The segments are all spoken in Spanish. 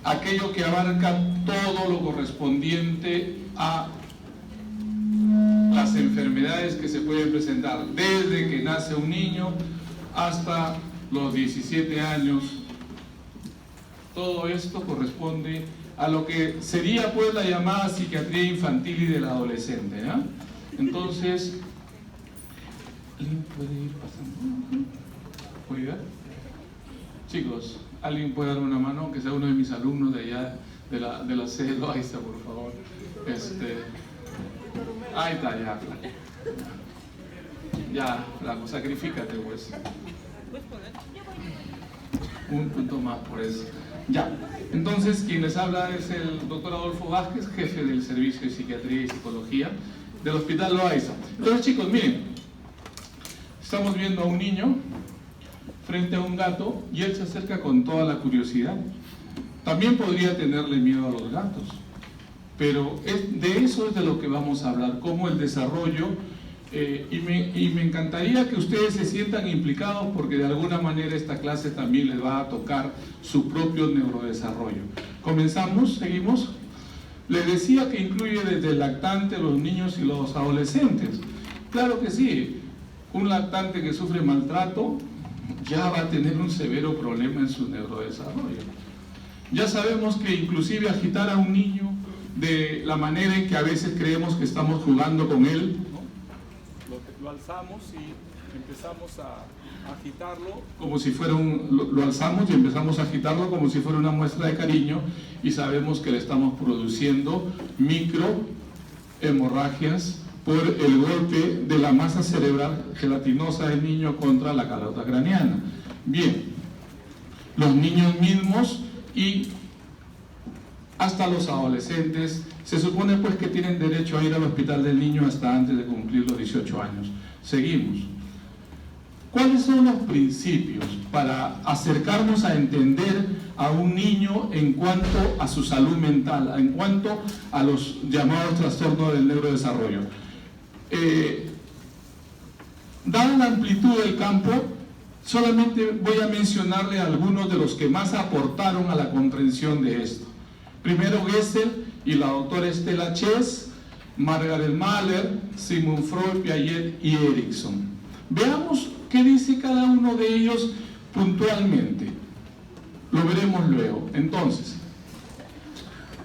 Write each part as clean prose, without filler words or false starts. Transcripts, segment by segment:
aquello que abarca todo lo correspondiente a las enfermedades que se pueden presentar desde que nace un niño hasta los 17 años. Todo esto corresponde a lo que sería pues la llamada psiquiatría infantil y del adolescente, ¿no? Entonces, ¿alguien puede ir pasando? ¿Puede ir? Chicos, ¿alguien puede dar una mano? Que sea uno de mis alumnos de allá, de la sede Loaiza, por favor. Ahí está, ya. Ya, Flaco, sacrifícate, pues. Un punto más por eso. Ya. Entonces, quien les habla es el doctor Adolfo Vázquez, jefe del Servicio de Psiquiatría y Psicología del Hospital Loaiza. Entonces, chicos, miren, estamos viendo a un niño frente a un gato y él se acerca con toda la curiosidad. También podría tenerle miedo a los gatos, pero de eso es de lo que vamos a hablar, cómo el desarrollo, y me encantaría que ustedes se sientan implicados porque de alguna manera esta clase también les va a tocar su propio neurodesarrollo. Comenzamos, seguimos. Les decía que incluye desde el lactante, los niños y los adolescentes. Claro que sí, un lactante que sufre maltrato ya va a tener un severo problema en su neurodesarrollo. Ya sabemos que inclusive agitar a un niño de la manera en que a veces creemos que estamos jugando con él, ¿no? Lo alzamos y empezamos a agitarlo como si fuera lo alzamos y empezamos a agitarlo como si fuera una muestra de cariño, y sabemos que le estamos produciendo micro hemorragias por el golpe de la masa cerebral gelatinosa del niño contra la calota craneana. Bien, los niños mismos y hasta los adolescentes se supone pues que tienen derecho a ir al hospital del niño hasta antes de cumplir los 18 años. Seguimos. ¿Cuáles son los principios para acercarnos a entender a un niño en cuanto a su salud mental, en cuanto a los llamados trastornos del neurodesarrollo? Dada la amplitud del campo, solamente voy a mencionarle algunos de los que más aportaron a la comprensión de esto. Primero Gesell y la doctora Stella Chess, Margaret Mahler, Sigmund Freud, Piaget y Erickson. Veamos qué dice cada uno de ellos puntualmente. Lo veremos luego. Entonces,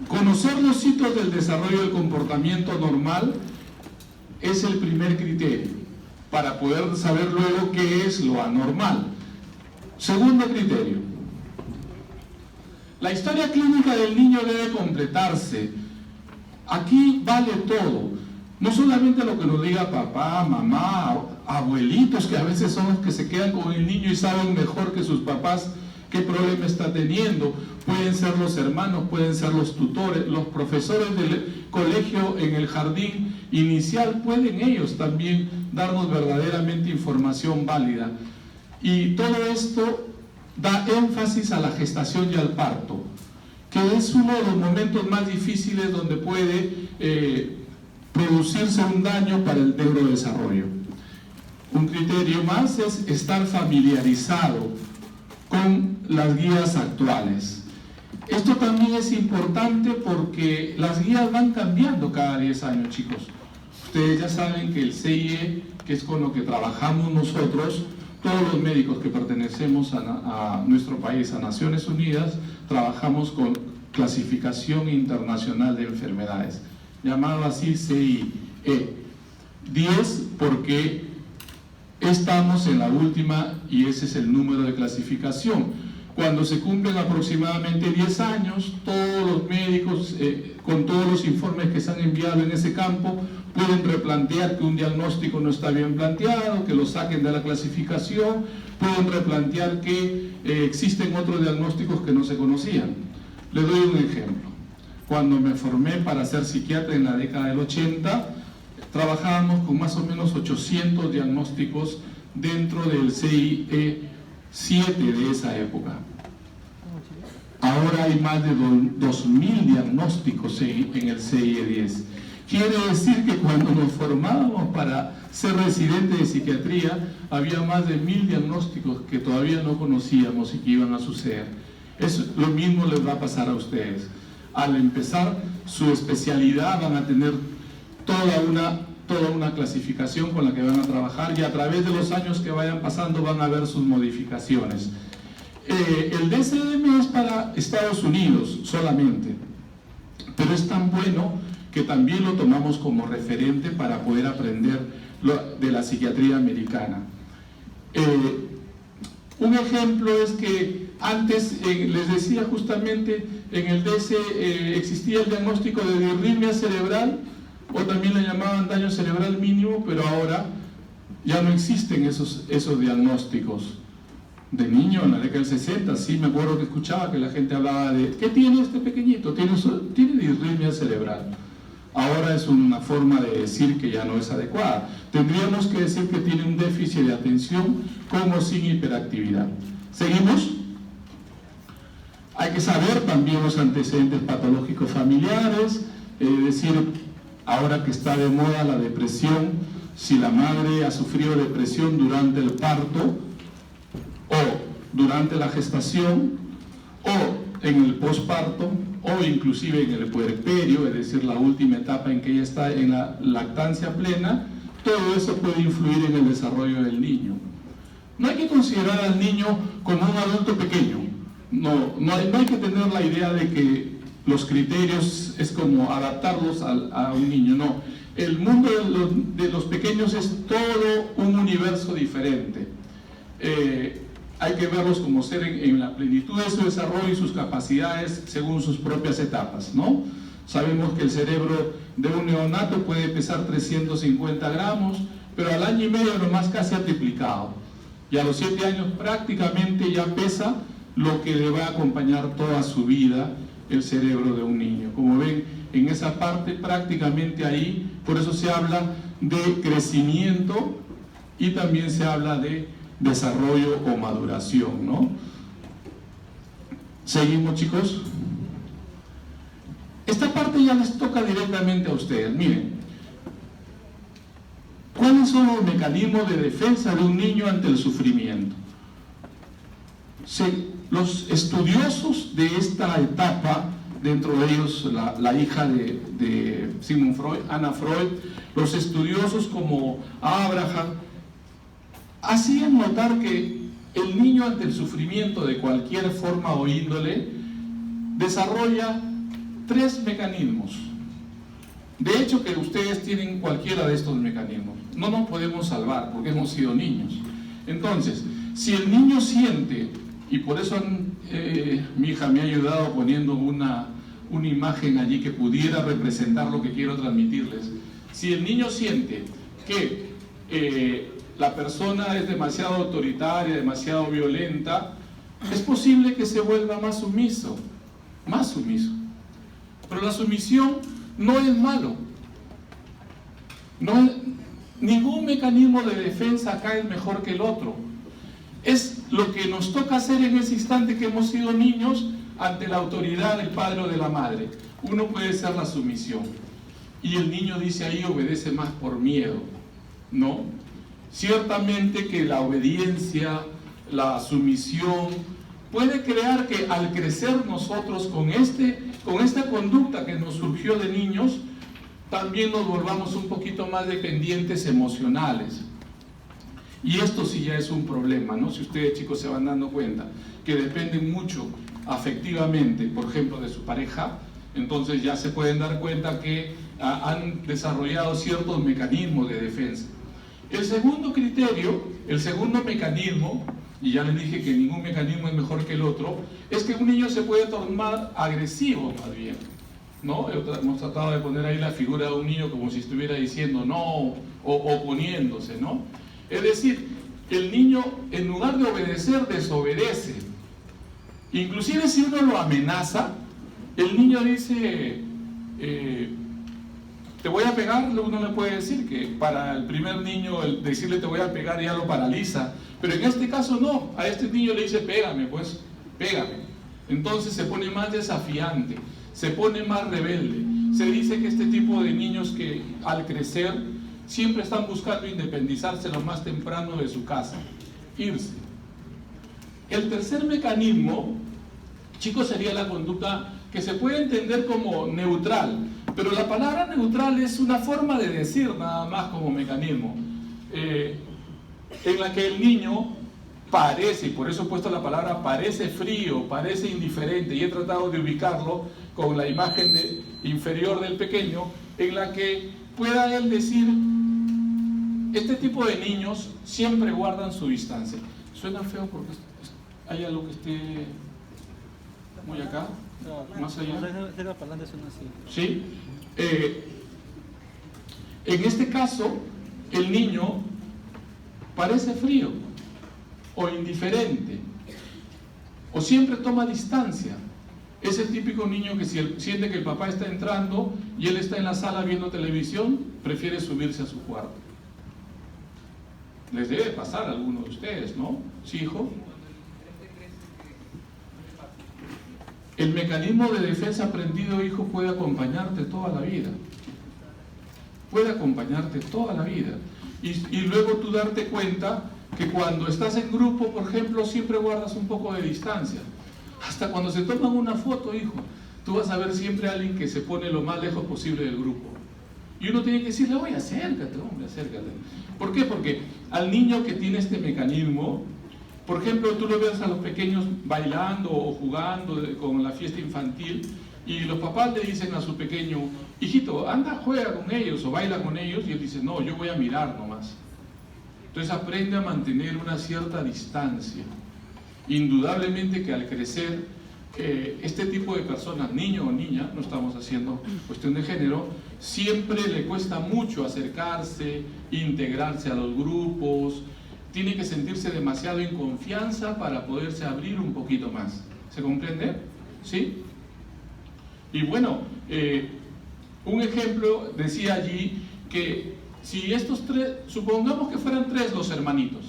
conocer los hitos del desarrollo del comportamiento normal es el primer criterio para poder saber luego qué es lo anormal. Segundo criterio: la historia clínica del niño debe completarse. Aquí vale todo, no solamente lo que nos diga papá, mamá, abuelitos, que a veces son los que se quedan con el niño y saben mejor que sus papás qué problema está teniendo. Pueden ser los hermanos, pueden ser los tutores, los profesores del colegio en el jardín inicial, pueden ellos también darnos verdaderamente información válida. Y todo esto da énfasis a la gestación y al parto, que es uno de los momentos más difíciles donde puede producirse un daño para el neurodesarrollo. Un criterio más es estar familiarizado con las guías actuales. Esto también es importante porque las guías van cambiando cada 10 años, chicos. Ustedes ya saben que el CIE, que es con lo que trabajamos nosotros, todos los médicos que pertenecemos a nuestro país, a Naciones Unidas, trabajamos con clasificación internacional de enfermedades, llamado así CIE. 10 porque estamos en la última y ese es el número de clasificación. Cuando se cumplen aproximadamente 10 años, todos los médicos, con todos los informes que se han enviado en ese campo, pueden replantear que un diagnóstico no está bien planteado, que lo saquen de la clasificación, pueden replantear que existen otros diagnósticos que no se conocían. Le doy un ejemplo. Cuando me formé para ser psiquiatra en la década del 80, trabajábamos con más o menos 800 diagnósticos dentro del CIE 7 de esa época. Ahora hay más de 2.000 diagnósticos en el CIE 10. Quiere decir que cuando nos formábamos para ser residentes de psiquiatría, había más de 1.000 diagnósticos que todavía no conocíamos y que iban a suceder. Lo mismo les va a pasar a ustedes. Al empezar su especialidad van a tener toda una clasificación con la que van a trabajar, y a través de los años que vayan pasando van a ver sus modificaciones. El DSM es para Estados Unidos solamente, pero es tan bueno que también lo tomamos como referente para poder aprender de la psiquiatría americana. Un ejemplo es que antes, les decía justamente, en el DS existía el diagnóstico de disritmia cerebral, o también le llamaban daño cerebral mínimo, pero ahora ya no existen esos diagnósticos. De niño, en la década del 60, sí me acuerdo que escuchaba que la gente hablaba de ¿qué tiene este pequeñito? Tiene disritmia cerebral. Ahora es una forma de decir que ya no es adecuada. Tendríamos que decir que tiene un déficit de atención con o sin hiperactividad. ¿Seguimos? Hay que saber también los antecedentes patológicos familiares, es decir, ahora que está de moda la depresión, si la madre ha sufrido depresión durante el parto, o durante la gestación, o en el posparto, o inclusive en el puerperio, es decir, la última etapa en que ella está en la lactancia plena, todo eso puede influir en el desarrollo del niño. No hay que considerar al niño como un adulto pequeño. No hay que tener la idea de que los criterios es como adaptarlos a un niño. No, el mundo de los pequeños es todo un universo diferente. Hay que verlos como ser en la plenitud de su desarrollo y sus capacidades según sus propias etapas, ¿no? Sabemos que el cerebro de un neonato puede pesar 350 gramos, pero al año y medio nomás casi ha triplicado. Y a los 7 años prácticamente ya pesa lo que le va a acompañar toda su vida el cerebro de un niño. Como ven, en esa parte prácticamente ahí, por eso se habla de crecimiento y también se habla de desarrollo o maduración, ¿no? Seguimos, chicos. Esta parte ya les toca directamente a ustedes. Miren, ¿cuáles son los mecanismos de defensa de un niño ante el sufrimiento? Los estudiosos de esta etapa, dentro de ellos la hija de Sigmund Freud, Anna Freud, los estudiosos como Abraham, hacían notar que el niño ante el sufrimiento de cualquier forma o índole desarrolla 3 mecanismos. De hecho, que ustedes tienen cualquiera de estos mecanismos. No nos podemos salvar porque hemos sido niños. Entonces, si el niño siente, y por eso mi hija me ha ayudado poniendo una imagen allí que pudiera representar lo que quiero transmitirles. Si el niño siente que la persona es demasiado autoritaria, demasiado violenta, es posible que se vuelva más sumiso. Pero la sumisión no es malo. Ningún mecanismo de defensa acá es mejor que el otro. Es lo que nos toca hacer en ese instante que hemos sido niños ante la autoridad del padre o de la madre. Uno puede ser la sumisión. Y el niño dice ahí obedece más por miedo, ¿no? Ciertamente que la obediencia, la sumisión, puede crear que al crecer nosotros con esta conducta que nos surgió de niños, también nos volvamos un poquito más dependientes emocionales. Y esto sí ya es un problema, ¿no? Si ustedes, chicos, se van dando cuenta que dependen mucho afectivamente, por ejemplo, de su pareja, entonces ya se pueden dar cuenta que han desarrollado ciertos mecanismos de defensa. El segundo criterio, el segundo mecanismo, y ya les dije que ningún mecanismo es mejor que el otro, es que un niño se puede tornar agresivo más bien, ¿no? Hemos tratado de poner ahí la figura de un niño como si estuviera diciendo no o oponiéndose, ¿no? Es decir, el niño en lugar de obedecer, desobedece. Inclusive si uno lo amenaza, el niño dice, te voy a pegar, uno le puede decir que para el primer niño el decirle te voy a pegar ya lo paraliza, pero en este caso no, a este niño le dice pégame, pues, pégame. Entonces se pone más desafiante, se pone más rebelde. Se dice que este tipo de niños que al crecer siempre están buscando independizarse lo más temprano de su casa, irse. El tercer mecanismo Chico sería la conducta que se puede entender como neutral, pero la palabra neutral es una forma de decir nada más como mecanismo, en la que el niño parece, y por eso he puesto la palabra parece frío, parece indiferente, y he tratado de ubicarlo con la imagen inferior del pequeño, en la que pueda él decir, este tipo de niños siempre guardan su distancia. Suena feo porque hay algo que esté muy acá, más allá. ¿Sí? En este caso, el niño parece frío o indiferente o siempre toma distancia. Es el típico niño que si siente que el papá está entrando y él está en la sala viendo televisión, prefiere subirse a su cuarto. Les debe pasar a alguno de ustedes, ¿no? ¿Sí, hijo? El mecanismo de defensa aprendido, hijo, puede acompañarte toda la vida. Puede acompañarte toda la vida. Y luego tú darte cuenta que cuando estás en grupo, por ejemplo, siempre guardas un poco de distancia. Hasta cuando se toman una foto, hijo, tú vas a ver siempre a alguien que se pone lo más lejos posible del grupo. Y uno tiene que decirle, oye, acércate, hombre, acércate. ¿Por qué? Porque al niño que tiene este mecanismo, por ejemplo, tú lo ves a los pequeños bailando o jugando con la fiesta infantil, y los papás le dicen a su pequeño, hijito, anda, juega con ellos o baila con ellos, y él dice, no, yo voy a mirar nomás. Entonces aprende a mantener una cierta distancia. Indudablemente que al crecer, este tipo de personas, niño o niña, no estamos haciendo cuestión de género, siempre le cuesta mucho acercarse, integrarse a los grupos, tiene que sentirse demasiado en confianza para poderse abrir un poquito más. ¿Se comprende? ¿Sí? Y bueno, un ejemplo decía allí que si estos tres, supongamos que fueran tres los hermanitos,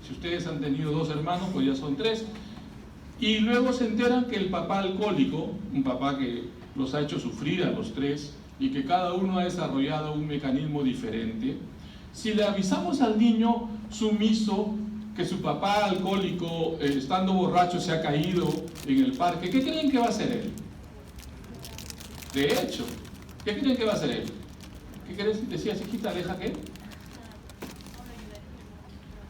si ustedes han tenido dos hermanos, pues ya son tres, y luego se enteran que el papá alcohólico, un papá que los ha hecho sufrir a los tres y que cada uno ha desarrollado un mecanismo diferente, si le avisamos al niño sumiso que su papá alcohólico, estando borracho, se ha caído en el parque, ¿qué creen que va a hacer él? De hecho, ¿qué creen que va a hacer él? ¿Qué decías, hijita? ¿Deja qué?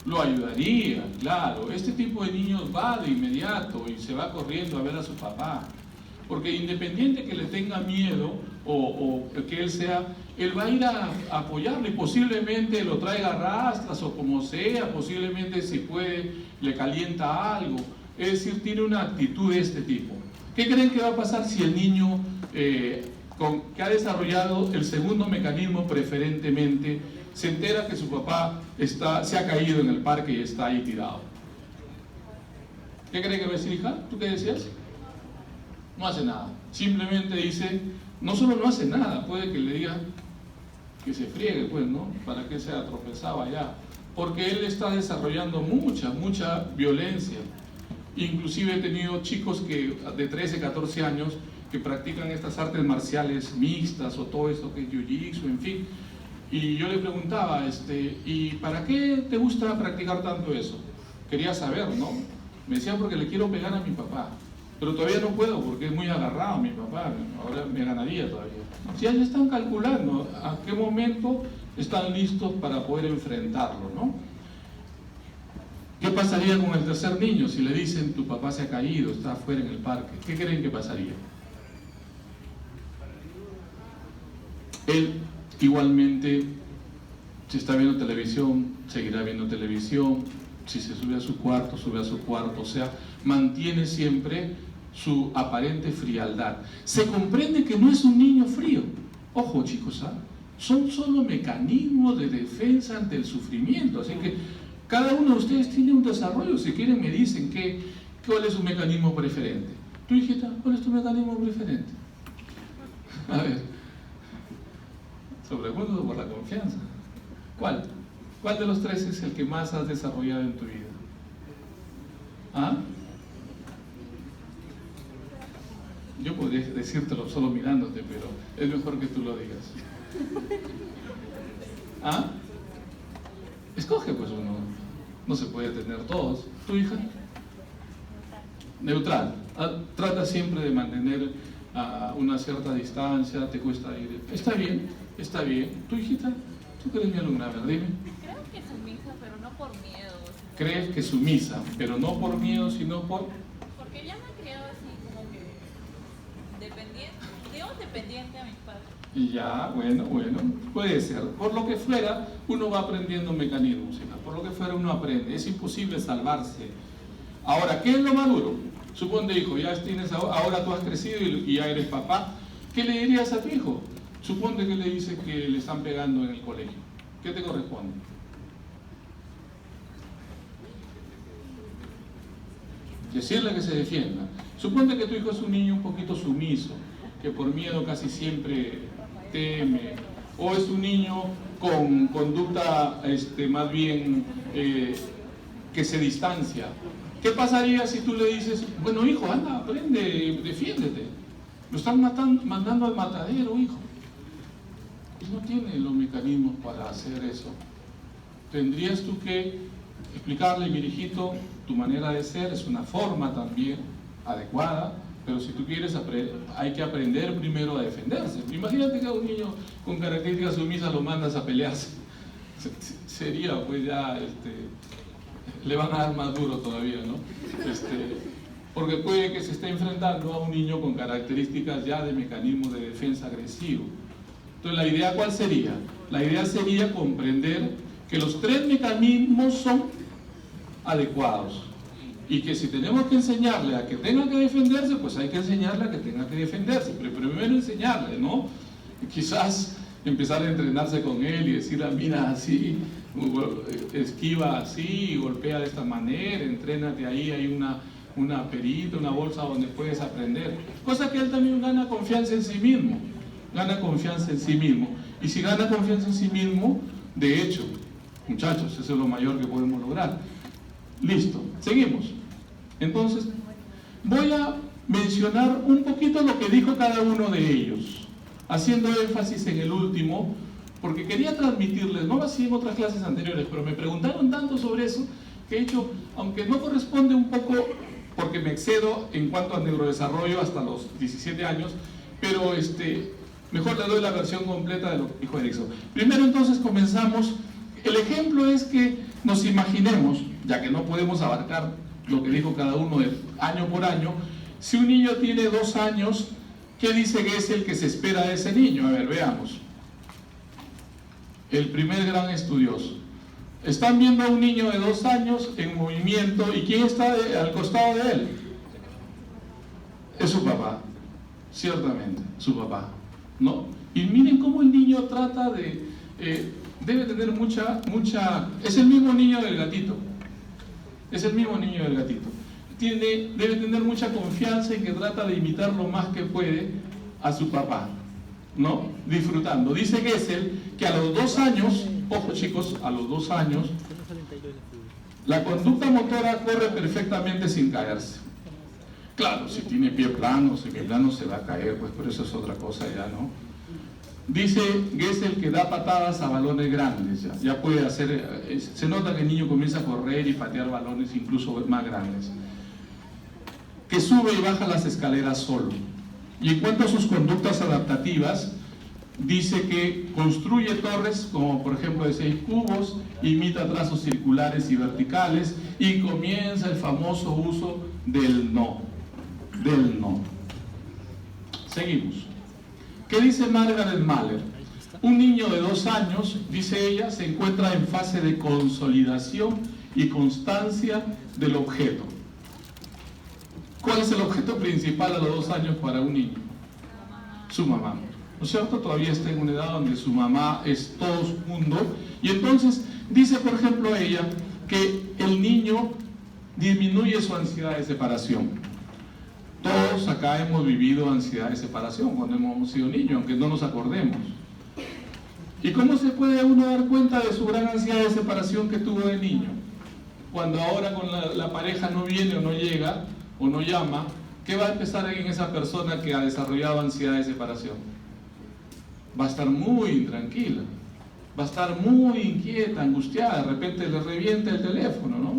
Lo ayudaría, claro. Este tipo de niños va de inmediato y se va corriendo a ver a su papá. Porque independiente que le tenga miedo o que él va a ir a apoyarlo y posiblemente lo traiga a rastras o como sea, posiblemente si puede le calienta algo. Es decir, tiene una actitud de este tipo. ¿Qué creen que va a pasar si el niño que ha desarrollado el segundo mecanismo preferentemente se entera que su papá se ha caído en el parque y está ahí tirado? ¿Qué creen que va a decir, hija? ¿Tú qué decías? No hace nada. Simplemente dice, no solo no hace nada, puede que le diga que se friegue, pues, ¿no? ¿Para qué se ha tropezado allá? Porque él está desarrollando mucha violencia. Inclusive he tenido chicos de 13, 14 años que practican estas artes marciales mixtas o todo esto que es jiu-jitsu, en fin. Y yo le preguntaba, ¿y para qué te gusta practicar tanto eso? Quería saber, ¿no? Me decía, porque le quiero pegar a mi papá. Pero todavía no puedo porque es muy agarrado mi papá, ahora me ganaría todavía. Si ya están calculando a qué momento están listos para poder enfrentarlo, ¿no? ¿Qué pasaría con el tercer niño si le dicen tu papá se ha caído, está afuera en el parque? ¿Qué creen que pasaría? Él igualmente, si está viendo televisión, seguirá viendo televisión. Si se sube a su cuarto, sube a su cuarto. O sea, mantiene siempre su aparente frialdad. Se comprende que no es un niño frío. Ojo, chicos, ¿ah? Son solo mecanismos de defensa ante el sufrimiento. Así que cada uno de ustedes tiene un desarrollo. Si quieren me dicen cuál es su mecanismo preferente. Tú, hijita, ¿cuál es tu mecanismo preferente? A ver. Sobrejuego por la confianza. ¿Cuál? ¿Cuál de los tres es el que más has desarrollado en tu vida? ¿Ah? Yo podría decírtelo solo mirándote, pero es mejor que tú lo digas. ¿Ah? Escoge pues uno. No se puede tener todos. ¿Tu hija? Neutral. trata siempre de mantener una cierta distancia, te cuesta ir. Está bien, está bien. ¿Tu hijita? ¿Tú crees mi alumna? A ver, dime. Creo que sumisa, pero no por miedo. ¿Crees que sumisa, pero no por miedo, sino por...? Porque ya me he criado así, como que dependiente, digamos dependiente a mis padres. Y ya, bueno, puede ser. Por lo que fuera, uno va aprendiendo mecanismos, hija. Por lo que fuera, uno aprende. Es imposible salvarse. Ahora, ¿qué es lo maduro? Suponte, hijo, ya tienes, ahora tú has crecido y ya eres papá. ¿Qué le dirías a tu hijo? Suponte que le dices que le están pegando en el colegio. ¿Qué te corresponde? Decirle que se defienda. Suponte que tu hijo es un niño un poquito sumiso, que por miedo casi siempre teme, o es un niño con conducta más bien que se distancia. ¿Qué pasaría si tú le dices, bueno hijo, anda, aprende, defiéndete? Lo están mandando al matadero, hijo. Él no tiene los mecanismos para hacer eso. Tendrías tú que explicarle, mi hijito, tu manera de ser es una forma también adecuada, pero si tú quieres hay que aprender primero a defenderse. Imagínate que a un niño con características sumisas lo mandas a pelearse. Sería pues ya, le van a dar más duro todavía, ¿no? Porque puede que se esté enfrentando a un niño con características ya de mecanismo de defensa agresivo. Entonces, ¿la idea cuál sería? La idea sería comprender que los tres mecanismos son adecuados y que si tenemos que enseñarle a que tenga que defenderse, pues hay que enseñarle a que tenga que defenderse, pero primero enseñarle, ¿no? Quizás empezar a entrenarse con él y decirle, mira, así, esquiva así, golpea de esta manera, entrénate ahí, hay una perita, una bolsa donde puedes aprender, cosa que él también gana confianza en sí mismo, y si gana confianza en sí mismo, de hecho, muchachos, eso es lo mayor que podemos lograr. Listo, seguimos. Entonces, voy a mencionar un poquito lo que dijo cada uno de ellos, haciendo énfasis en el último, porque quería transmitirles, no lo hacía en otras clases anteriores, pero me preguntaron tanto sobre eso, que he hecho, aunque no corresponde un poco, porque me excedo en cuanto al neurodesarrollo hasta los 17 años, pero mejor le doy la versión completa de lo que dijo Erickson. Primero entonces comenzamos, el ejemplo es que nos imaginemos, ya que no podemos abarcar lo que dijo cada uno de año por año, si un niño tiene 2 años, ¿qué dice Gesell que se espera de ese niño? A ver, veamos. El primer gran estudioso. Están viendo a un niño de 2 años en movimiento, ¿y quién está al costado de él? Es su papá, ciertamente, su papá, ¿no? Y miren cómo el niño trata de... debe tener mucha... Es el mismo niño del gatito. Debe tener mucha confianza en que trata de imitar lo más que puede a su papá, ¿no? Disfrutando. Dice Gesell que a los 2 años, ojo chicos, a los 2 años, la conducta motora corre perfectamente sin caerse. Claro, si tiene pie plano se va a caer, pues, pero eso es otra cosa ya, ¿no? Dice Gesell que da patadas a balones grandes, ya puede hacer, se nota que el niño comienza a correr y patear balones incluso más grandes. Que sube y baja las escaleras solo. Y en cuanto a sus conductas adaptativas, dice que construye torres, como por ejemplo de 6 cubos, imita trazos circulares y verticales, y comienza el famoso uso del no. Seguimos. ¿Qué dice Margaret Mahler? Un niño de 2 años, dice ella, se encuentra en fase de consolidación y constancia del objeto. ¿Cuál es el objeto principal a los 2 años para un niño? Su mamá. ¿No es cierto? Todavía está en una edad donde su mamá es todo su mundo. Y entonces dice, por ejemplo, ella, que el niño disminuye su ansiedad de separación. Todos acá hemos vivido ansiedad de separación cuando hemos sido niños, aunque no nos acordemos. ¿Y cómo se puede uno dar cuenta de su gran ansiedad de separación que tuvo de niño? Cuando ahora con la pareja no viene o no llega o no llama, ¿qué va a empezar en esa persona que ha desarrollado ansiedad de separación? Va a estar muy intranquila, va a estar muy inquieta, angustiada, de repente le revienta el teléfono, ¿no?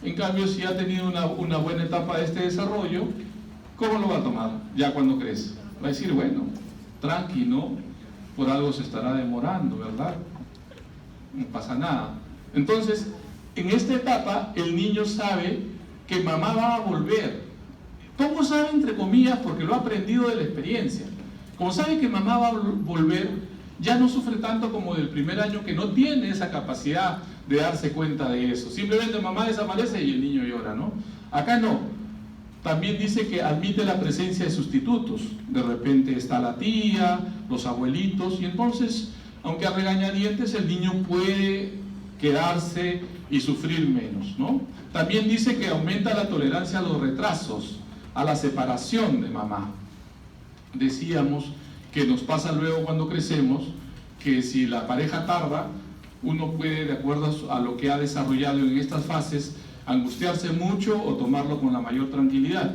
En cambio, si ha tenido una buena etapa de este desarrollo, ¿cómo lo va a tomar ya cuando crece? Va a decir, bueno, tranqui, ¿no? Por algo se estará demorando, ¿verdad? No pasa nada. Entonces, en esta etapa, el niño sabe que mamá va a volver. ¿Cómo sabe, entre comillas? Porque lo ha aprendido de la experiencia. Como sabe que mamá va a volver, ya no sufre tanto como del primer año, que no tiene esa capacidad de darse cuenta de eso. Simplemente mamá desaparece y el niño llora, ¿no? Acá no. También dice que admite la presencia de sustitutos. De repente está la tía, los abuelitos, y entonces, aunque a regañadientes, el niño puede quedarse y sufrir menos, ¿no? También dice que aumenta la tolerancia a los retrasos, a la separación de mamá. Decíamos que nos pasa luego cuando crecemos, que si la pareja tarda, uno puede, de acuerdo a lo que ha desarrollado en estas fases, angustiarse mucho o tomarlo con la mayor tranquilidad.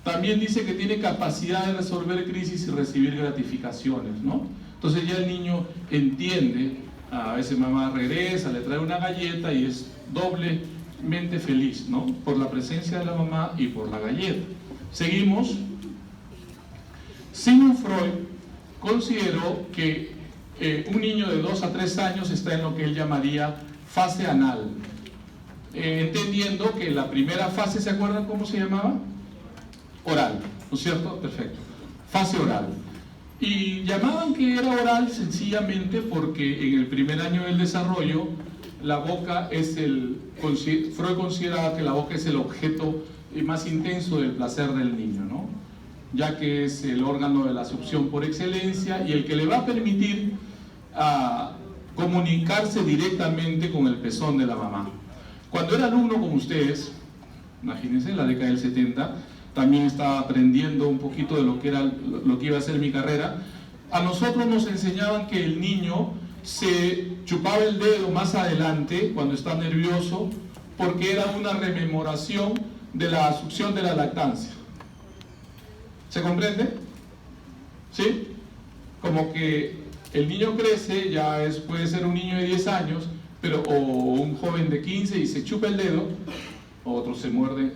También dice que tiene capacidad de resolver crisis y recibir gratificaciones, ¿no? Entonces ya el niño entiende, a veces mamá regresa, le trae una galleta y es doblemente feliz, ¿no? Por la presencia de la mamá y por la galleta. Seguimos. Sigmund Freud consideró que un niño de 2 a 3 años está en lo que él llamaría fase anal, entendiendo que la primera fase, ¿se acuerdan cómo se llamaba? Oral, ¿no es cierto? Perfecto. Fase oral. Y llamaban que era oral sencillamente porque en el primer año del desarrollo la boca es Freud consideraba que la boca es el objeto más intenso del placer del niño, ¿no? Ya que es el órgano de la succión por excelencia y el que le va a permitir comunicarse directamente con el pezón de la mamá. Cuando era alumno como ustedes, imagínense, en la década del 70, también estaba aprendiendo un poquito de lo que iba a ser mi carrera. A nosotros nos enseñaban que el niño se chupaba el dedo más adelante cuando está nervioso porque era una rememoración de la succión de la lactancia. ¿Se comprende? ¿Sí? Como que el niño crece, ya puede ser un niño de 10 años, o un joven de 15 y se chupa el dedo, otros se muerden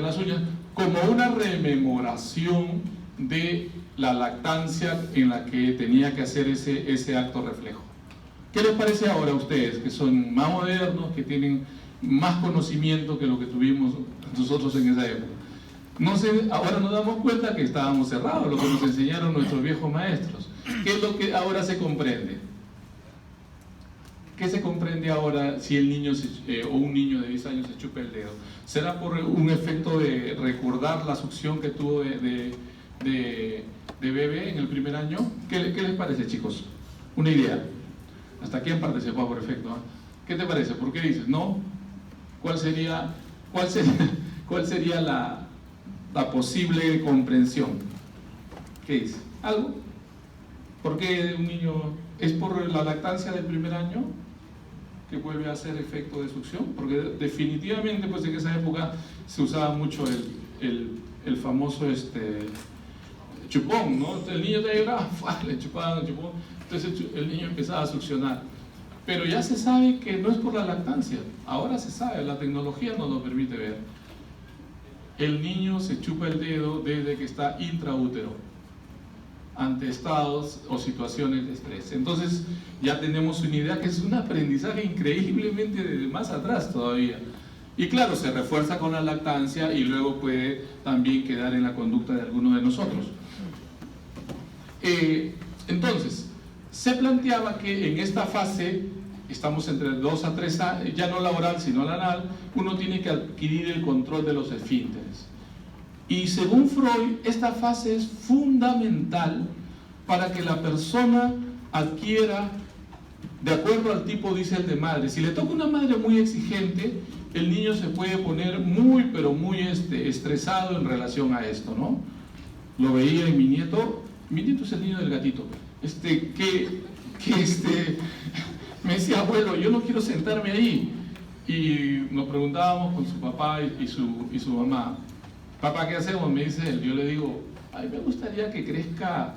las uñas, como una rememoración de la lactancia en la que tenía que hacer ese acto reflejo. ¿Qué les parece ahora a ustedes, que son más modernos, que tienen más conocimiento que lo que tuvimos nosotros en esa época? No sé, ahora nos damos cuenta que estábamos cerrados, lo que nos enseñaron nuestros viejos maestros. ¿Qué es lo que ahora se comprende? ¿Qué se comprende ahora si el niño o un niño de 10 años se chupa el dedo? ¿Será por un efecto de recordar la succión que tuvo de bebé en el primer año? ¿Qué les parece, chicos? Una idea. ¿Hasta quién participó por efecto? ¿Qué te parece? ¿Por qué dices no? ¿Cuál sería la posible comprensión? ¿Qué dice? ¿Algo? ¿Por qué un niño? ¿Es por la lactancia del primer año que vuelve a hacer efecto de succión? Porque definitivamente pues en esa época se usaba mucho el famoso chupón, ¿no? El niño te lloraba, le chupaban el chupón, entonces el niño empezaba a succionar. Pero ya se sabe que no es por la lactancia, ahora se sabe, la tecnología nos lo permite ver. El niño se chupa el dedo desde que está intraútero, ante estados o situaciones de estrés. Entonces ya tenemos una idea que es un aprendizaje increíblemente de más atrás todavía. Y claro, se refuerza con la lactancia y luego puede también quedar en la conducta de alguno de nosotros. Entonces, se planteaba que en esta fase, estamos entre 2 a 3 años, ya no la oral sino la anal, uno tiene que adquirir el control de los esfínteres. Y según Freud, esta fase es fundamental para que la persona adquiera, de acuerdo al tipo, dice el de madre. Si le toca una madre muy exigente, el niño se puede poner muy, pero muy estresado en relación a esto, ¿no? Lo veía en mi nieto es el niño del gatito, me decía, abuelo, yo no quiero sentarme ahí. Y nos preguntábamos con su papá y su mamá, papá, ¿qué hacemos? Me dice él. Yo le digo, ay, me gustaría que crezca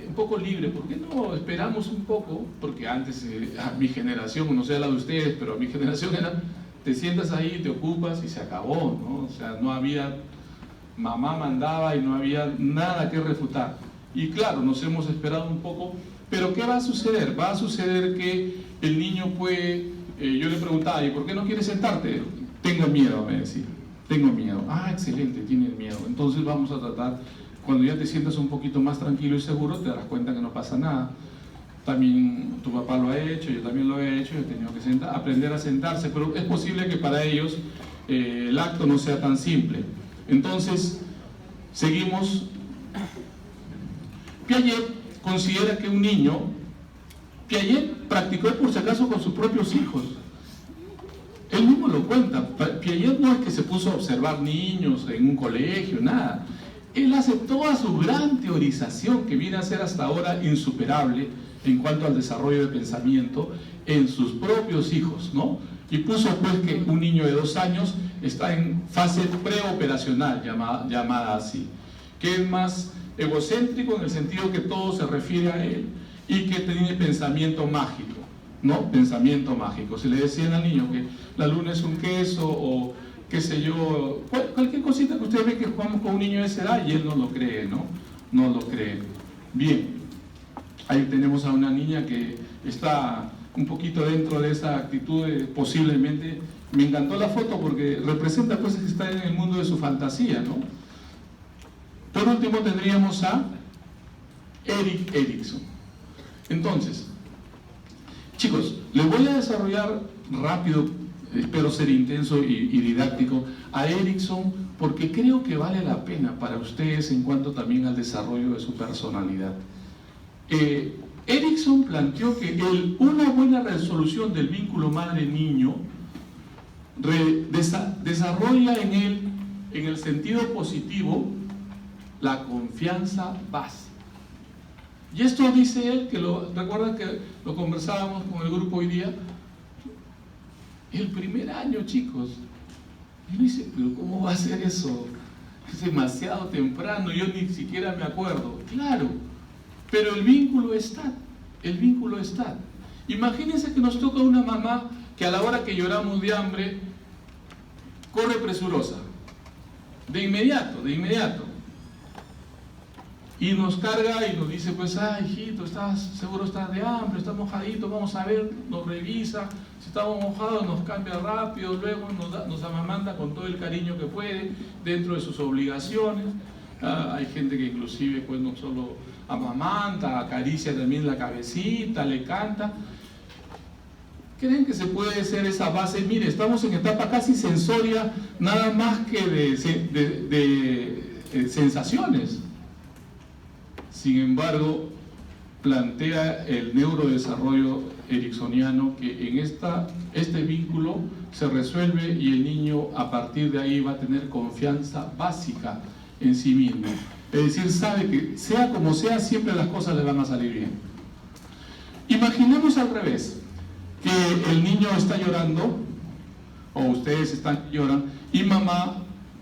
un poco libre, ¿por qué no esperamos un poco? Porque antes, a mi generación, no sé la de ustedes, pero a mi generación era te sientas ahí, te ocupas y se acabó, ¿no? O sea, no había, mamá mandaba y no había nada que refutar. Y claro, nos hemos esperado un poco, pero ¿qué va a suceder? Va a suceder que el niño puede, yo le preguntaba, ¿y por qué no quieres sentarte? Tengo miedo, me decía, tengo miedo. Ah, excelente, tienes miedo. Entonces vamos a tratar, cuando ya te sientas un poquito más tranquilo y seguro, te darás cuenta que no pasa nada. También tu papá lo ha hecho, yo también lo he hecho, yo he tenido que aprender a sentarse, pero es posible que para ellos el acto no sea tan simple. Entonces, seguimos. Piaget considera que un niño, Piaget practicó por si acaso con sus propios hijos. Él mismo lo cuenta. Piaget no es que se puso a observar niños en un colegio, nada. Él hace toda su gran teorización, que viene a ser hasta ahora insuperable en cuanto al desarrollo de pensamiento, en sus propios hijos, ¿no? Y puso pues que un niño de 2 años está en fase preoperacional, llamada así, que es más egocéntrico en el sentido que todo se refiere a él y que tiene pensamiento mágico, ¿no? Pensamiento mágico. Si le decían al niño que la luna es un queso o qué sé yo, cualquier cosita que usted ve que jugamos con un niño de esa edad y él no lo cree, ¿no? No lo cree. Bien, ahí tenemos a una niña que está un poquito dentro de esa actitud, posiblemente. Me encantó la foto porque representa pues que está en el mundo de su fantasía, ¿no? Por último tendríamos a Erik Erikson. Entonces, chicos, les voy a desarrollar rápido, espero ser intenso y didáctico, a Erikson, porque creo que vale la pena para ustedes en cuanto también al desarrollo de su personalidad. Erikson planteó que una buena resolución del vínculo madre-niño desarrolla en él, en el sentido positivo, la confianza básica. Y esto dice él, recuerdan que lo conversábamos con el grupo hoy día, el primer año, chicos. Y uno dice, pero ¿cómo va a ser eso? Es demasiado temprano, yo ni siquiera me acuerdo. Claro, pero el vínculo está, el vínculo está. Imagínense que nos toca una mamá que a la hora que lloramos de hambre, corre presurosa, de inmediato, y nos carga y nos dice, pues, ay, hijito, seguro estás de hambre, estás mojadito, vamos a ver, nos revisa, si estamos mojados nos cambia rápido, luego nos amamanta con todo el cariño que puede, dentro de sus obligaciones. Hay gente que inclusive, pues, no solo amamanta, acaricia también la cabecita, le canta. ¿Creen que se puede hacer esa base? Mire, estamos en etapa casi sensoria, nada más que de sensaciones. Sin embargo, plantea el neurodesarrollo ericksoniano que en este vínculo se resuelve y el niño a partir de ahí va a tener confianza básica en sí mismo. Es decir, sabe que sea como sea, siempre las cosas le van a salir bien. Imaginemos al revés, que el niño está llorando, o ustedes lloran, y mamá,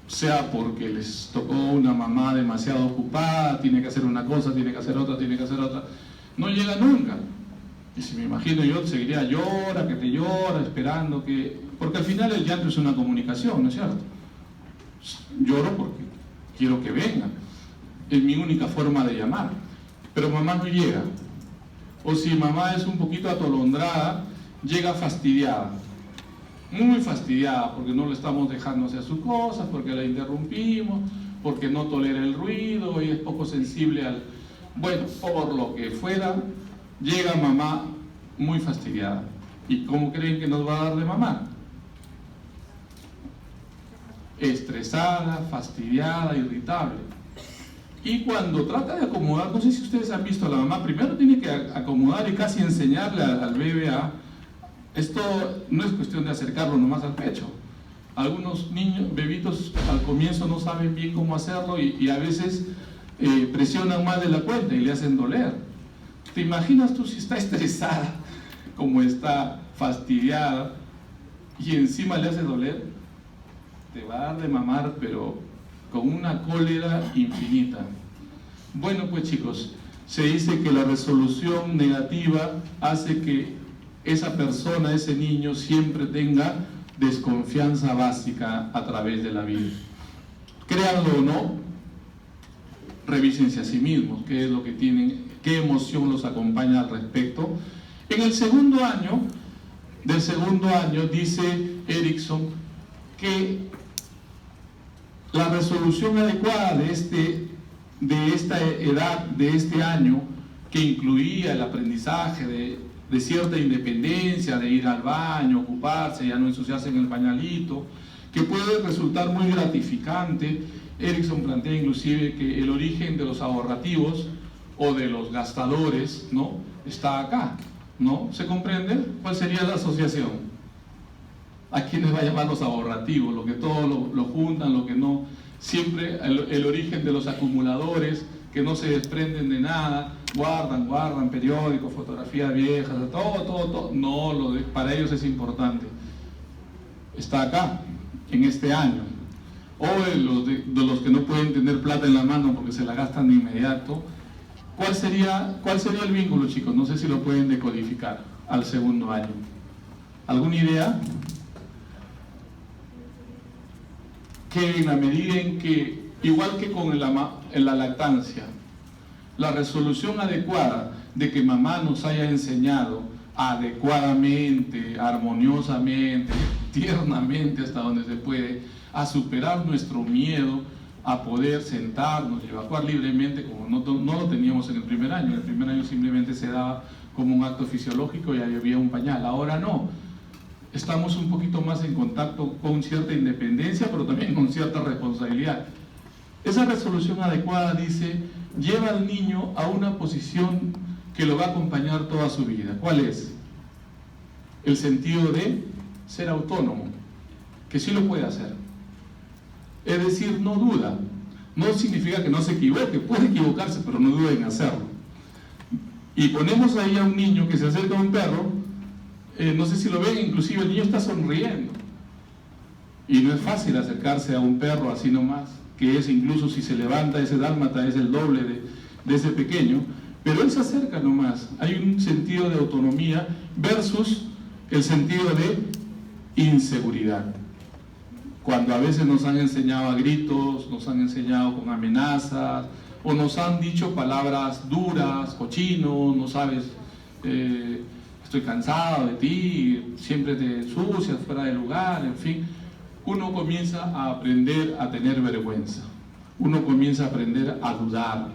sea porque les tocó una mamá demasiado ocupada, tiene que hacer una cosa, tiene que hacer otra, no llega nunca. Y si me imagino yo, seguiría llora, esperando que... Porque al final el llanto es una comunicación, ¿no es cierto? Lloro porque quiero que venga. Es mi única forma de llamar. Pero mamá no llega. O si mamá es un poquito atolondrada, llega fastidiada. Muy fastidiada porque no le estamos dejando hacer sus cosas, porque la interrumpimos, porque no tolera el ruido y es poco sensible al... Bueno, por lo que fuera, llega mamá muy fastidiada. ¿Y cómo creen que nos va a dar de mamar? Estresada, fastidiada, irritable. Y cuando trata de acomodar, no sé si ustedes han visto a la mamá, primero tiene que acomodar y casi enseñarle al bebé a... Esto no es cuestión de acercarlo nomás al pecho. Algunos niños, bebitos, al comienzo no saben bien cómo hacerlo y a veces presionan más de la cuenta y le hacen doler. ¿Te imaginas tú si está estresada, como está fastidiada, y encima le hace doler? Te va a dar de mamar, pero con una cólera infinita. Bueno, pues chicos, se dice que la resolución negativa hace que esa persona, ese niño, siempre tenga desconfianza básica a través de la vida. Créanlo o no, revísense a sí mismos, qué es lo que tienen, qué emoción los acompaña al respecto. En el segundo año, dice Erickson que la resolución adecuada de esta edad, de este año, que incluía el aprendizaje de cierta independencia, de ir al baño, ocuparse, ya no ensuciarse en el pañalito, que puede resultar muy gratificante. Erickson plantea inclusive que el origen de los ahorrativos o de los gastadores, ¿no?, está acá, ¿no? ¿Se comprende? ¿Cuál sería la asociación? ¿A quiénes va a llamar los ahorrativos? Lo que todo lo juntan, lo que no. Siempre el origen de los acumuladores, que no se desprenden de nada, guardan periódicos, fotografías viejas, todo. No, para ellos es importante. Está acá, en este año. O de los que no pueden tener plata en la mano porque se la gastan de inmediato. ¿Cuál sería el vínculo, chicos? No sé si lo pueden decodificar al segundo año. ¿Alguna idea? Que en la medida en que, igual que con en la lactancia, la resolución adecuada de que mamá nos haya enseñado adecuadamente, armoniosamente, tiernamente, hasta donde se puede, a superar nuestro miedo, a poder sentarnos y evacuar libremente, como no lo teníamos en el primer año. En el primer año simplemente se daba como un acto fisiológico y ahí había un pañal. Ahora no. Estamos un poquito más en contacto con cierta independencia, pero también con cierta responsabilidad. Esa resolución adecuada, dice, lleva al niño a una posición que lo va a acompañar toda su vida. ¿Cuál es? El sentido de ser autónomo, que sí lo puede hacer. Es decir, no duda. No significa que no se equivoque, puede equivocarse, pero no duda en hacerlo. Y ponemos ahí a un niño que se acerca a un perro, no sé si lo ven, inclusive el niño está sonriendo. Y no es fácil acercarse a un perro así nomás, que es, incluso si se levanta ese dálmata, es el doble de ese pequeño, pero él se acerca nomás. Hay un sentido de autonomía versus el sentido de inseguridad. Cuando a veces nos han enseñado a gritos, nos han enseñado con amenazas, o nos han dicho palabras duras, cochino, no sabes, estoy cansado de ti, siempre te ensucias, fuera de lugar, en fin. Uno comienza a aprender a tener vergüenza. Uno comienza a aprender a dudar.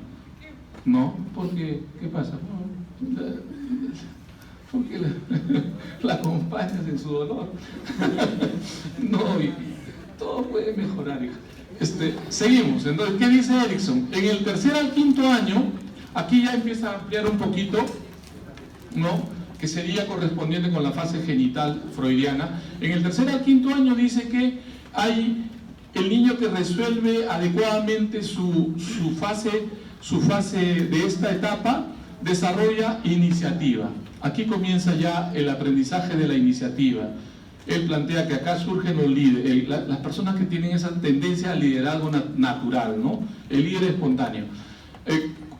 ¿No? Porque, ¿qué pasa? Porque la acompañas en su dolor. No, y todo puede mejorar, hija. Seguimos. Entonces, ¿qué dice Erickson? En el tercer al quinto año, aquí ya empieza a ampliar un poquito, ¿no?, que sería correspondiente con la fase genital freudiana. En el tercer al quinto año dice que hay el niño que resuelve adecuadamente su fase de esta etapa, desarrolla iniciativa. Aquí comienza ya el aprendizaje de la iniciativa. Él plantea que acá surgen los líderes, las personas que tienen esa tendencia al liderazgo natural, ¿no? El líder espontáneo.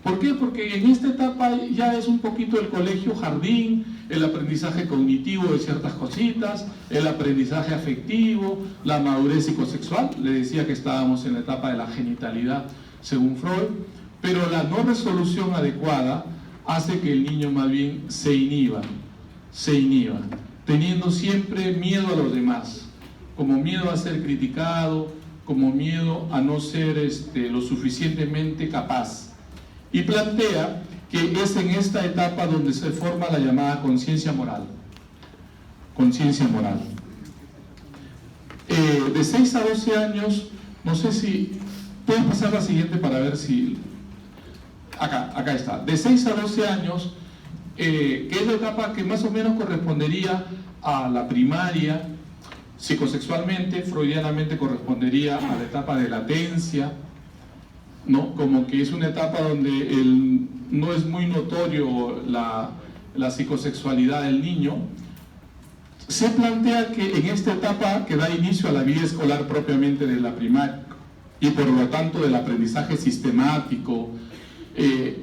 ¿Por qué? Porque en esta etapa ya es un poquito el colegio jardín, el aprendizaje cognitivo de ciertas cositas, el aprendizaje afectivo, la madurez psicosexual. Le decía que estábamos en la etapa de la genitalidad según Freud, pero la no resolución adecuada hace que el niño más bien se inhiba, teniendo siempre miedo a los demás, como miedo a ser criticado, como miedo a no ser lo suficientemente capaz. Y plantea que es en esta etapa donde se forma la llamada conciencia moral. Conciencia moral. De 6 a 12 años, no sé si... Pueden pasar la siguiente para ver si... Acá está. De 6 a 12 años, que es la etapa que más o menos correspondería a la primaria, psicosexualmente, freudianamente correspondería a la etapa de latencia, ¿no? Como que es una etapa donde no es muy notorio la psicosexualidad del niño. Se plantea que en esta etapa que da inicio a la vida escolar propiamente de la primaria y por lo tanto del aprendizaje sistemático,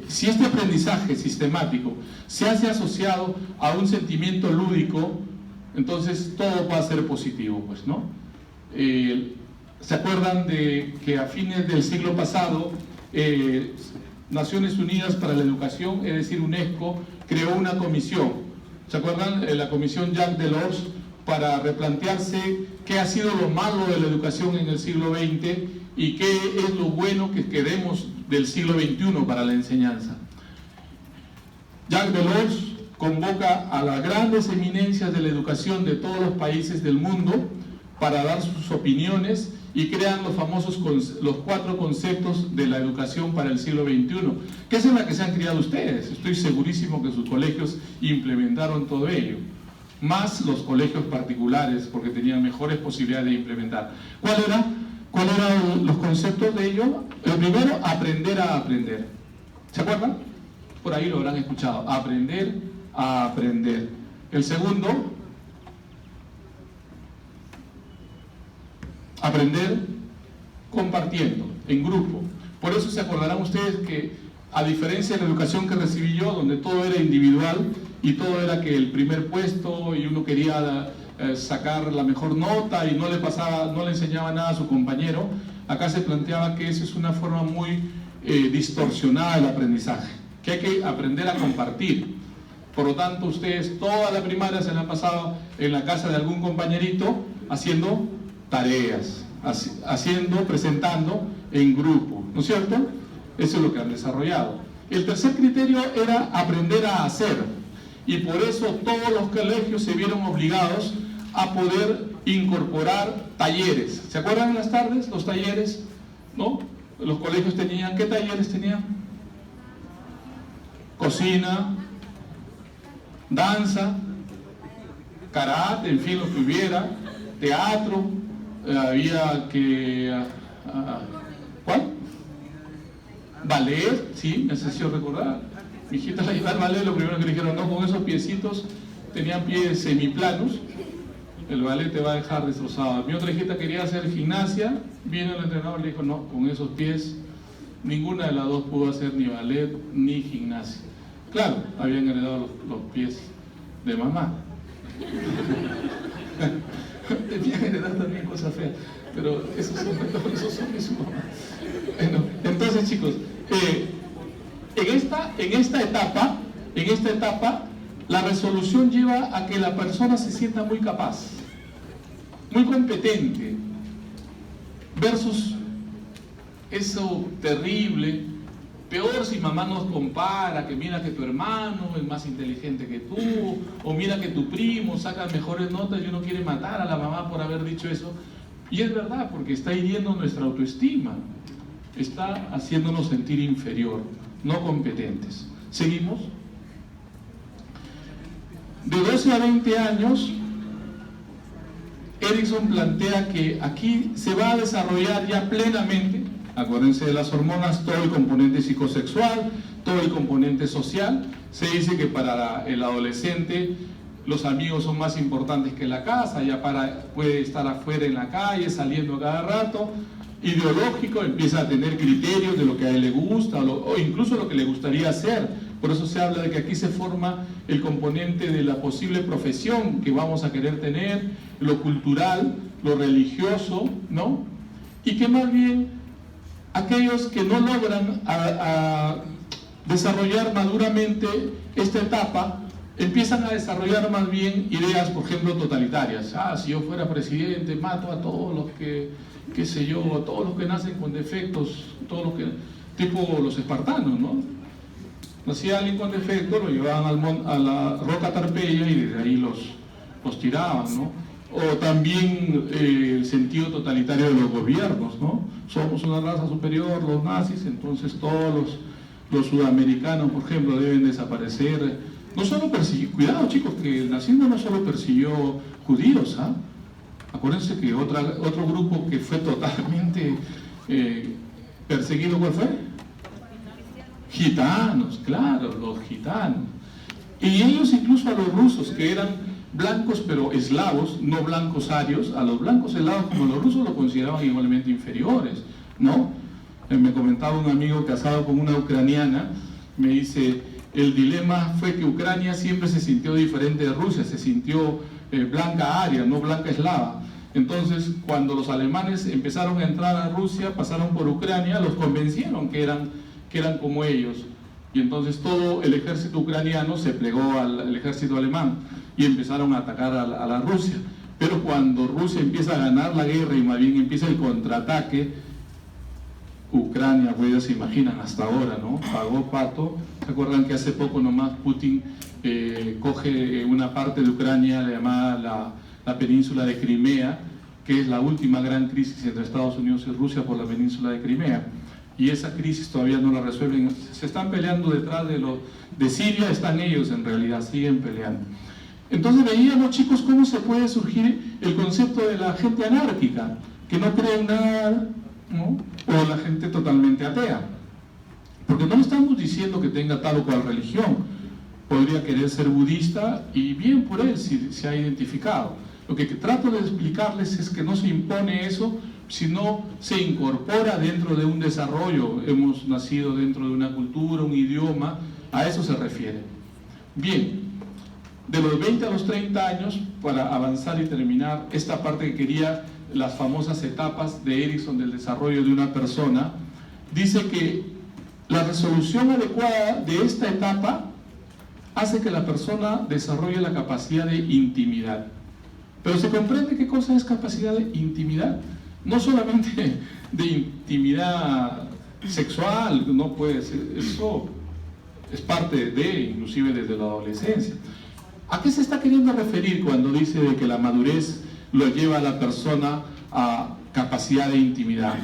si este aprendizaje sistemático se hace asociado a un sentimiento lúdico, Entonces todo va a ser positivo, pues, ¿no? ¿Se acuerdan de que a fines del siglo pasado Naciones Unidas para la Educación, es decir, UNESCO, creó una comisión? ¿Se acuerdan? La comisión Jacques Delors, para replantearse qué ha sido lo malo de la educación en el siglo XX y qué es lo bueno que queremos del siglo XXI para la enseñanza. Jacques Delors convoca a las grandes eminencias de la educación de todos los países del mundo para dar sus opiniones y crean los famosos los 4 conceptos de la educación para el siglo XXI, que es en la que se han criado ustedes. Estoy segurísimo que sus colegios implementaron todo ello, más los colegios particulares, porque tenían mejores posibilidades de implementar. ¿Cuáles eran los conceptos de ello? El primero, aprender a aprender. ¿Se acuerdan? Por ahí lo habrán escuchado. Aprender a aprender. El segundo, aprender compartiendo, en grupo. Por eso se acordarán ustedes que, a diferencia de la educación que recibí yo, donde todo era individual y todo era que el primer puesto y uno quería sacar la mejor nota y no le enseñaba nada a su compañero, acá se planteaba que esa es una forma muy distorsionada del aprendizaje, que hay que aprender a compartir. Por lo tanto, ustedes toda la primaria se la han pasado en la casa de algún compañerito haciendo tareas, presentando en grupo, ¿no es cierto? Eso es lo que han desarrollado. El tercer criterio era aprender a hacer, y por eso todos los colegios se vieron obligados a poder incorporar talleres. ¿Se acuerdan en las tardes? Los talleres, ¿no? Los colegios tenían, ¿qué talleres tenían? Cocina, danza, karate, en fin, lo que hubiera, teatro, había que... ¿cuál? Ballet, sí, me hace recordar. Mi hijita la llevaba al ballet, lo primero que le dijeron, no, con esos piecitos, tenían pies semiplanos, el ballet te va a dejar destrozado. Mi otra hijita quería hacer gimnasia, vino el entrenador y le dijo, no, con esos pies, ninguna de las dos pudo hacer ni ballet ni gimnasia. Claro, habían heredado los pies de mamá. Tenían heredado también cosas feas, pero esos son de su mamá. Bueno, entonces, chicos, en esta etapa, la resolución lleva a que la persona se sienta muy capaz, muy competente, versus eso terrible. Peor si mamá nos compara, que mira que tu hermano es más inteligente que tú, o mira que tu primo saca mejores notas y uno quiere matar a la mamá por haber dicho eso. Y es verdad, porque está hiriendo nuestra autoestima, está haciéndonos sentir inferior, no competentes. ¿Seguimos? De 12 a 20 años, Erikson plantea que aquí se va a desarrollar ya plenamente, acuérdense de las hormonas, todo el componente psicosexual, todo el componente social. Se dice que para el adolescente los amigos son más importantes que la casa, ya puede estar afuera en la calle, saliendo cada rato. Ideológico, empieza a tener criterios de lo que a él le gusta o incluso lo que le gustaría hacer. Por eso se habla de que aquí se forma el componente de la posible profesión que vamos a querer tener, lo cultural, lo religioso, ¿no? Y que más bien aquellos que no logran desarrollar maduramente esta etapa, empiezan a desarrollar más bien ideas, por ejemplo, totalitarias. Si yo fuera presidente, mato a todos los que, qué sé yo, a todos los que nacen con defectos, todos los que, tipo los espartanos, ¿no? Nacía alguien con defecto, lo llevaban a la roca Tarpeya y desde ahí los tiraban, ¿no? O también el sentido totalitario de los gobiernos, ¿no? Somos una raza superior, los nazis, entonces todos los sudamericanos, por ejemplo, deben desaparecer. No solo persiguió, cuidado chicos, que el nazismo no solo persiguió judíos, ¿ah? Acuérdense que otro grupo que fue totalmente perseguido, ¿cuál fue? Gitanos, claro, los gitanos. Y ellos incluso a los rusos, que eran blancos pero eslavos, no blancos arios, a los blancos eslavos como los rusos lo consideraban igualmente inferiores, ¿no? Me comentaba un amigo casado con una ucraniana, me dice, el dilema fue que Ucrania siempre se sintió diferente de Rusia, se sintió blanca aria, no blanca eslava. Entonces, cuando los alemanes empezaron a entrar a Rusia, pasaron por Ucrania, los convencieron que eran como ellos. Y entonces todo el ejército ucraniano se plegó al ejército alemán y empezaron a atacar a la Rusia. Pero cuando Rusia empieza a ganar la guerra y más bien empieza el contraataque, Ucrania, pues ya se imaginan hasta ahora, ¿no? Pagó pato. ¿Se acuerdan que hace poco nomás Putin coge una parte de Ucrania llamada la península de Crimea, que es la última gran crisis entre Estados Unidos y Rusia por la península de Crimea? Y esa crisis todavía no la resuelven. Se están peleando detrás de Siria, están ellos en realidad, siguen peleando. Entonces veíamos, chicos, cómo se puede surgir el concepto de la gente anárquica, que no cree en nada, ¿no? O la gente totalmente atea. Porque no estamos diciendo que tenga tal o cual religión. Podría querer ser budista y bien por él si se ha identificado. Lo que trato de explicarles es que no se impone eso, sino se incorpora dentro de un desarrollo. Hemos nacido dentro de una cultura, un idioma, a eso se refiere. Bien, de los 20 a los 30 años, para avanzar y terminar esta parte que quería, las famosas etapas de Erikson del desarrollo de una persona, dice que la resolución adecuada de esta etapa hace que la persona desarrolle la capacidad de intimidad. Pero ¿se comprende qué cosa es capacidad de intimidad? No solamente de intimidad sexual, no puede ser, eso es parte de, inclusive desde la adolescencia. ¿A qué se está queriendo referir cuando dice de que la madurez lo lleva a la persona a capacidad de intimidad?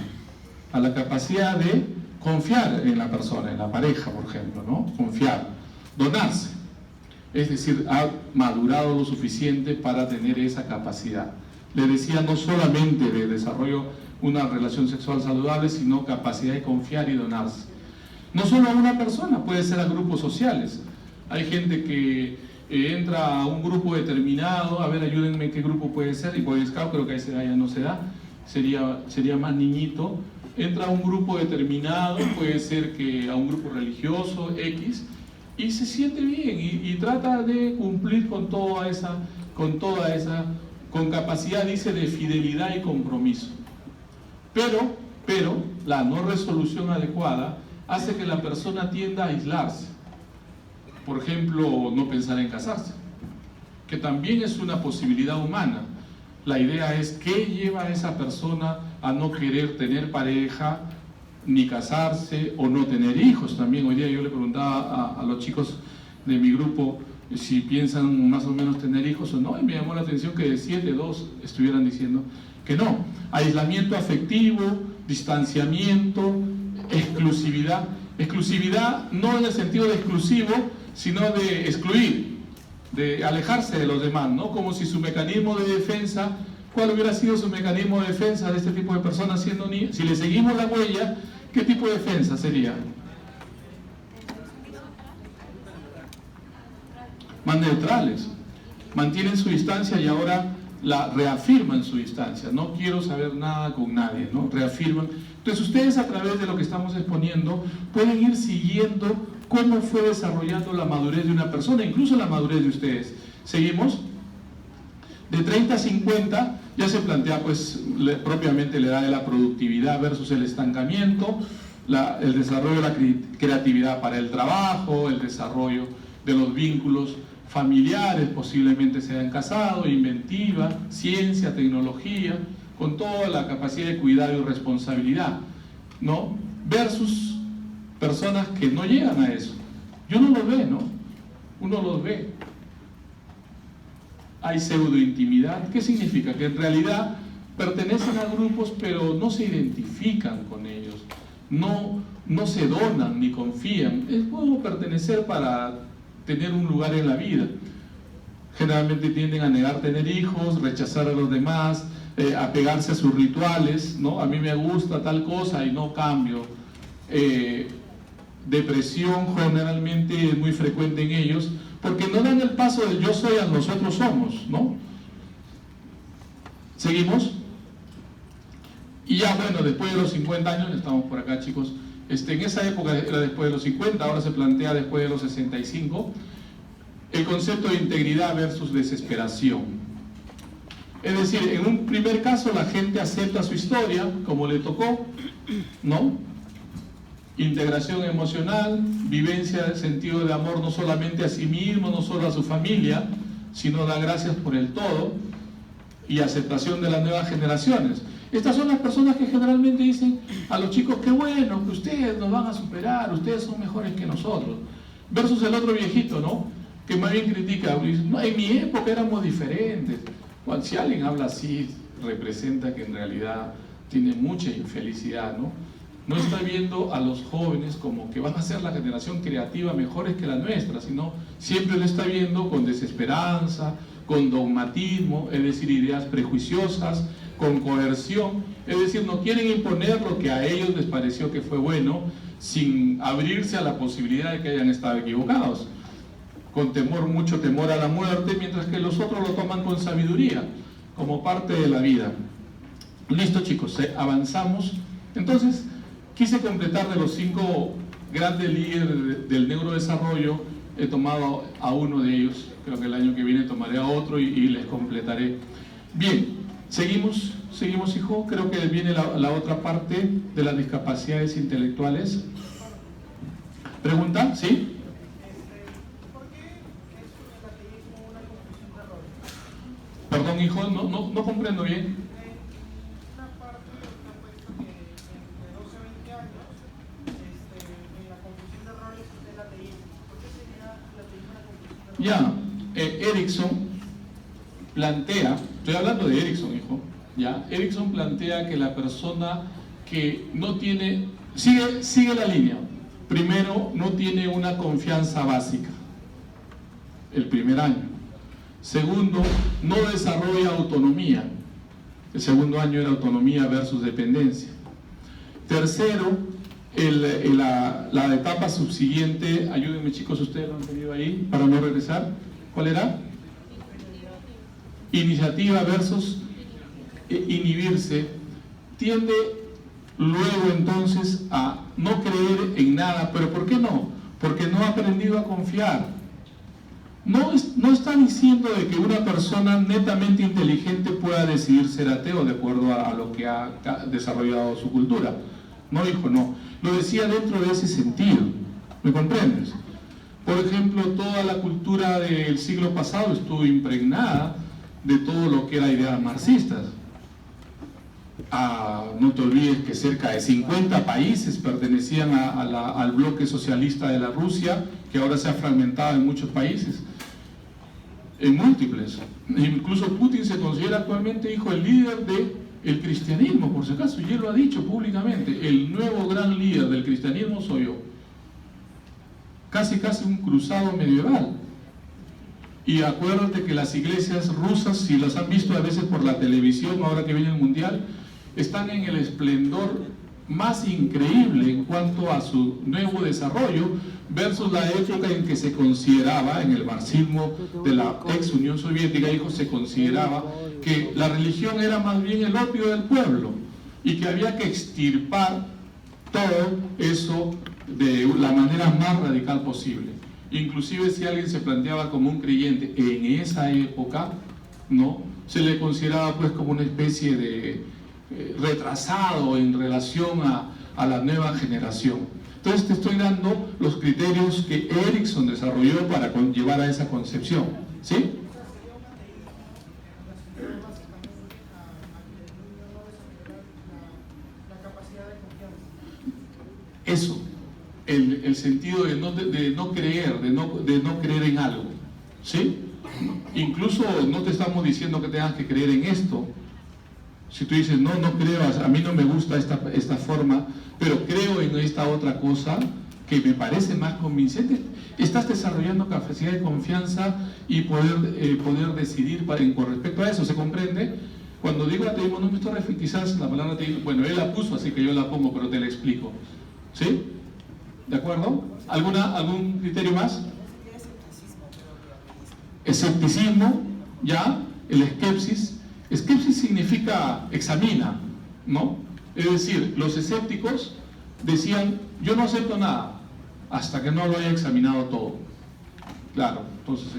A la capacidad de confiar en la persona, en la pareja, por ejemplo, ¿no? Confiar, donarse. Es decir, ha madurado lo suficiente para tener esa capacidad. Le decía, no solamente de desarrollo una relación sexual saludable, sino capacidad de confiar y donarse. No solo a una persona, puede ser a grupos sociales. Hay gente que entra a un grupo determinado, a ver, ayúdenme qué grupo puede ser, y Boy Scout creo que ahí ya no se da, sería más niñito. Entra a un grupo determinado, puede ser que a un grupo religioso, X, y se siente bien y trata de cumplir con con capacidad, dice, de fidelidad y compromiso. Pero la no resolución adecuada hace que la persona tienda a aislarse. Por ejemplo, no pensar en casarse, que también es una posibilidad humana. La idea es qué lleva a esa persona a no querer tener pareja, ni casarse o no tener hijos. También hoy día yo le preguntaba a los chicos de mi grupo si piensan más o menos tener hijos o no, y me llamó la atención que de 7, 2 estuvieran diciendo que no. Aislamiento afectivo, distanciamiento, exclusividad. Exclusividad no en el sentido de exclusivo, sino de excluir, de alejarse de los demás, ¿no? Como si su mecanismo de defensa, ¿cuál hubiera sido su mecanismo de defensa de este tipo de personas siendo niños? Si le seguimos la huella, ¿qué tipo de defensa sería? Más neutrales. Mantienen su distancia y ahora la reafirman su distancia. No quiero saber nada con nadie, ¿no? Reafirman. Entonces ustedes, a través de lo que estamos exponiendo, pueden ir siguiendo cómo fue desarrollando la madurez de una persona, incluso la madurez de ustedes. ¿Seguimos? De 30 a 50 ya se plantea pues propiamente la edad de la productividad versus el estancamiento, el desarrollo de la creatividad para el trabajo, el desarrollo de los vínculos familiares, posiblemente se hayan casado, inventiva, ciencia, tecnología, con toda la capacidad de cuidado y responsabilidad, ¿no? Versus personas que no llegan a eso. Y uno los ve, ¿no? Uno los ve. Hay pseudo-intimidad. ¿Qué significa? Que en realidad pertenecen a grupos, pero no se identifican con ellos. No se donan ni confían. Es bueno pertenecer para tener un lugar en la vida. Generalmente tienden a negar tener hijos, rechazar a los demás, apegarse a sus rituales, ¿no? A mí me gusta tal cosa y no cambio. Depresión generalmente es muy frecuente en ellos, porque no dan el paso del yo soy a nosotros somos, ¿no? ¿Seguimos? Y ya bueno, después de los 50 años, estamos por acá chicos, en esa época era después de los 50, ahora se plantea después de los 65, el concepto de integridad versus desesperación. Es decir, en un primer caso la gente acepta su historia como le tocó, ¿no? Integración emocional, vivencia del sentido de amor no solamente a sí mismo, no solo a su familia, sino da gracias por el todo, y aceptación de las nuevas generaciones. Estas son las personas que generalmente dicen a los chicos: qué bueno, que ustedes nos van a superar, ustedes son mejores que nosotros. Versus el otro viejito, ¿no? Que más bien critica, dice: no, en mi época éramos diferentes. Bueno, si alguien habla así, representa que en realidad tiene mucha infelicidad, ¿no? No está viendo a los jóvenes como que van a ser la generación creativa mejores que la nuestra, sino siempre lo está viendo con desesperanza, con dogmatismo, es decir, ideas prejuiciosas, con coerción, es decir, no quieren imponer lo que a ellos les pareció que fue bueno, sin abrirse a la posibilidad de que hayan estado equivocados, con temor, mucho temor a la muerte, mientras que los otros lo toman con sabiduría, como parte de la vida. Listo, chicos, avanzamos. Entonces, quise completar de los 5 grandes líderes del neurodesarrollo. He tomado a uno de ellos, creo que el año que viene tomaré a otro y les completaré. Bien, seguimos, hijo. Creo que viene la otra parte de las discapacidades intelectuales. ¿Pregunta? ¿Sí? ¿Por qué es el ateísmo una confusión de errores? Perdón, hijo, no comprendo bien. Una parte está puesto que entre 12 a 20 años en la confusión de errores del ateísmo. ¿Por qué sería el ateísmo una confusión de errores? Ya, Erickson plantea, estoy hablando de Erickson, hijo, ya, Erickson plantea que la persona que no tiene, sigue la línea. Primero, no tiene una confianza básica, el primer año. Segundo, no desarrolla autonomía. El segundo año era autonomía versus dependencia. Tercero, la etapa subsiguiente, ayúdenme chicos, ustedes lo han tenido ahí para no regresar. ¿Cuál era? Iniciativa versus inhibirse. Tiende luego entonces a no creer en nada. ¿Pero por qué no? Porque no ha aprendido a confiar. No está diciendo de que una persona netamente inteligente pueda decidir ser ateo de acuerdo a lo que ha desarrollado su cultura. No, hijo, no. Lo decía dentro de ese sentido. ¿Me comprendes? Por ejemplo, toda la cultura del siglo pasado estuvo impregnada de todo lo que era ideas marxistas. No te olvides que cerca de 50 países pertenecían al bloque socialista de la Rusia, que ahora se ha fragmentado en muchos países, en múltiples. Incluso Putin se considera actualmente, hijo, el líder del cristianismo, por si acaso, y él lo ha dicho públicamente: el nuevo gran líder del cristianismo soy yo. Casi un cruzado medieval. Y acuérdate que las iglesias rusas, si las han visto a veces por la televisión, ahora que viene el mundial, están en el esplendor más increíble en cuanto a su nuevo desarrollo versus la época en que se consideraba, en el marxismo de la ex Unión Soviética, hijo, se consideraba que la religión era más bien el opio del pueblo y que había que extirpar todo eso de la manera más radical posible. Inclusive si alguien se planteaba como un creyente en esa época, ¿no?, se le consideraba pues como una especie de retrasado en relación a la nueva generación. Entonces te estoy dando los criterios que Erickson desarrolló para llevar a esa concepción, ¿sí? Eso, el sentido de no creer, de no creer en algo, ¿sí? Incluso no te estamos diciendo que tengas que creer en esto. Si tú dices, no creo, a mí no me gusta esta forma, pero creo en esta otra cosa que me parece más convincente, estás desarrollando capacidad de confianza y poder decidir con respecto a eso. ¿Se comprende? Cuando digo ateísmo, no me estoy refiriendo, quizás la palabra ateísmo, bueno, él la puso, así que yo la pongo, pero te la explico. ¿Sí? ¿De acuerdo? ¿Algún criterio más? Escepticismo, ¿ya? El esquepsis. Esquepsis significa examina, ¿no? Es decir, los escépticos decían, yo no acepto nada hasta que no lo haya examinado todo. Claro, entonces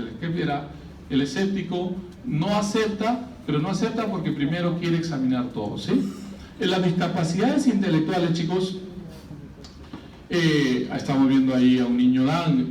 el escéptico no acepta pero no acepta porque primero quiere examinar todo, ¿sí? En las discapacidades intelectuales, chicos, estamos viendo ahí a un niño Dan,